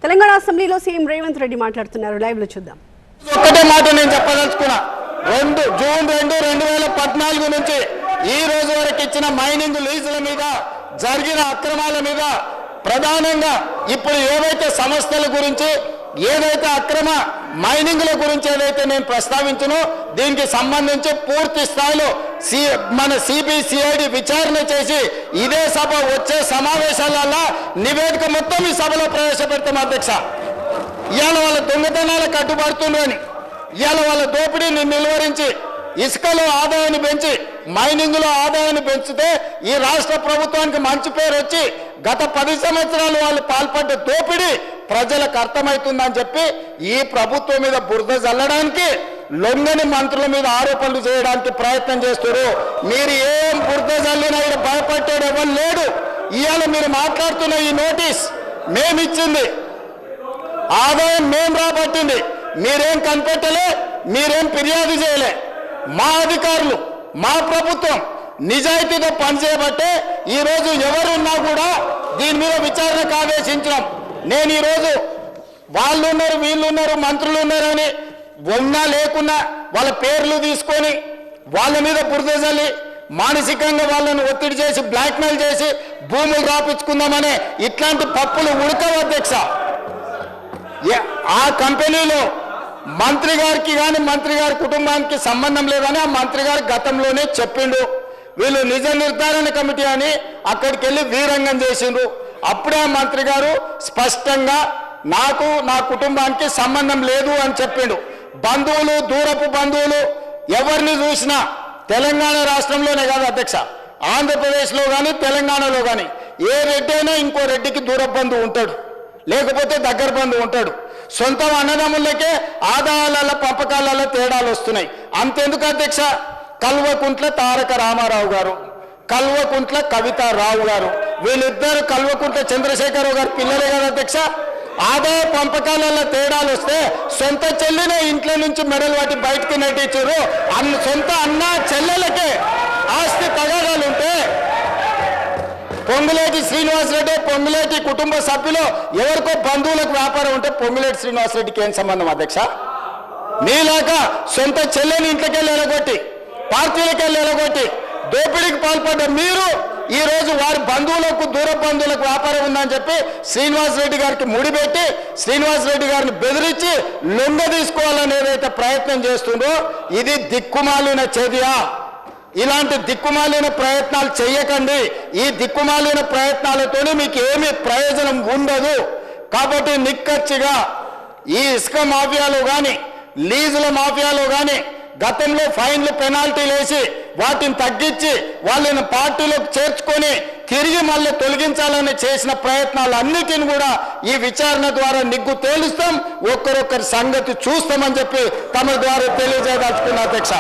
తెలంగాణ అసెంబ్లీలో సీఎం రేవంత్ రెడ్డి మాట్లాడుతున్నారు. లైవ్ లో చూద్దాం. ఒక్కటే మాట నేను చెప్పదలుచుకున్నా. జూన్ 2, 2014 నుంచి ఈ రోజు వరకు ఇచ్చిన మైనింగ్ లీజుల మీద జరిగిన అక్రమాల మీద ప్రధానంగా ఇప్పుడు ఏవైతే సంస్థల గురించి ఏదైతే అక్రమ మైనింగ్ల గురించి ఏదైతే నేను ప్రస్తావించునో దీనికి సంబంధించి పూర్తి స్థాయిలో మన సిబిసిఐడి విచారణ చేసి ఇదే సభ వచ్చే సమావేశాలలో నివేదిక మొత్తం ఈ సభలో ప్రవేశపెడతాం అధ్యక్ష. ఇవాళ వాళ్ళ దొంగతనాలు కట్టుబడుతుందని, ఇవాళ వాళ్ళ దోపిడీని నిలువరించి ఇసుకలో ఆదాయాన్ని పెంచి మైనింగ్లో ఆదాయాన్ని పెంచితే ఈ రాష్ట్ర ప్రభుత్వానికి మంచి పేరు వచ్చి గత 10 సంవత్సరాలు వాళ్ళు పాల్పడ్డ దోపిడీ ప్రజలకు అర్థమవుతుందని చెప్పి ఈ ప్రభుత్వం మీద బురద చల్లడానికి లొంగని మంత్రుల మీద ఆరోపణలు చేయడానికి ప్రయత్నం చేస్తారు. మీరు ఏం బురద చల్లినా ఇక్కడ భయపడ్డాడు ఎవరు లేడు. ఇవాళ మీరు మాట్లాడుతున్న ఈ నోటీస్ మేమిచ్చింది, ఆదాయం మేము రాబట్టింది, మీరేం కనిపెట్టలే, మీరేం ఫిర్యాదు చేయలే. మా అధికారులు మా ప్రభుత్వం నిజాయితీతో పనిచేయబట్టే ఈరోజు ఎవరున్నా కూడా దీని మీద విచారణకు ఆదేశించడం. నేను ఈరోజు వాళ్ళు ఉన్నారు వీళ్ళు ఉన్నారు మంత్రులు ఉన్నారని ఉన్నా లేకున్నా వాళ్ళ పేర్లు తీసుకొని వాళ్ళ మీద బురద చల్లి మానసికంగా వాళ్ళని ఒత్తిడి చేసి బ్లాక్మెయిల్ చేసి భూములు రాపించుకుందామనే ఇట్లాంటి పప్పులు ఉడకవు అధ్యక్ష. ఆ కంపెనీలో మంత్రి గారికి కానీ మంత్రి గారి కుటుంబానికి సంబంధం లేదని ఆ మంత్రి గారు గతంలోనే చెప్పిండు. వీళ్ళు నిజ నిర్ధారణ కమిటీ అని అక్కడికి వెళ్ళి వీరంగం చేసిండ్రు. అప్పుడే ఆ మంత్రి గారు స్పష్టంగా నాకు నా కుటుంబానికి సంబంధం లేదు అని చెప్పిండు. బంధువులు దూరపు బంధువులు ఎవరిని చూసినా తెలంగాణ రాష్ట్రంలోనే కాదు అధ్యక్ష, ఆంధ్రప్రదేశ్లో కానీ తెలంగాణలో కానీ ఏ రెడ్డి అయినా ఇంకో రెడ్డికి దూర బంధువు ఉంటాడు, లేకపోతే దగ్గర బంధువు ఉంటాడు. సొంత అన్నదమ్ములకే ఆదాయాల పంపకాలలో తేడాలు వస్తున్నాయి. అంతెందుకు అధ్యక్ష, కల్వకుంట్ల తారక రామారావు గారు, కల్వకుంట్ల కవితారావు గారు, వీళ్ళిద్దరు కల్వకుంట్ల చంద్రశేఖరరావు గారు పిల్లలే కదా అధ్యక్ష. ఆదాయ పంపకాలలో తేడాలు వస్తే సొంత చెల్లినే ఇంట్లో నుంచి మెడలు వాటి బయటకు నెట్టించారు. సొంత అన్న చెల్లెలకే ఆస్తి తగాదాలు ఉంటే పొంగులేటి శ్రీనివాసరెడ్డి పొంగులేటి కుటుంబ సభ్యులు ఎవరికో బంధువులకు వ్యాపారం ఉంటే పొంగులేటి శ్రీనివాసరెడ్డికి ఏం సంబంధం అధ్యక్ష? మీలాగా సొంత చెల్లెని ఇంట్లోకెళ్ళి ఎలగొట్టి పార్టీలకెళ్ళి ఎలగొట్టి దోపిడీకి పాల్పడ్డ మీరు ఈ రోజు వారి బంధువులకు దూర బంధువులకు వ్యాపారం ఉందని చెప్పి శ్రీనివాసరెడ్డి గారికి ముడిపెట్టి శ్రీనివాసరెడ్డి గారిని బెదిరించి లొంగ తీసుకోవాలని ఏదైతే ప్రయత్నం చేస్తుందో ఇది దిక్కుమాలిన చర్య. ఇలాంటి దిక్కుమాలిన ప్రయత్నాలు చేయకండి. ఈ దిక్కుమాలిన ప్రయత్నాలతోనే మీకు ఏమీ ప్రయోజనం ఉండదు. కాబట్టి నిక్కచ్చిగా ఈ ఇసుక మాఫియాలో కానీ లీజుల మాఫియాలో కానీ గతంలో ఫైన్లు పెనాల్టీలు వేసి వాటిని తగ్గించి వాళ్ళని పార్టీలోకి చేర్చుకొని తిరిగి మళ్ళీ తొలగించాలని చేసిన ప్రయత్నాలన్నిటిని కూడా ఈ విచారణ ద్వారా నిగ్గు తేలుస్తాం, ఒక్కరొక్కరి సంగతి చూస్తామని చెప్పి తమ ద్వారా తెలియజేయదలుచుకున్న అధ్యక్ష.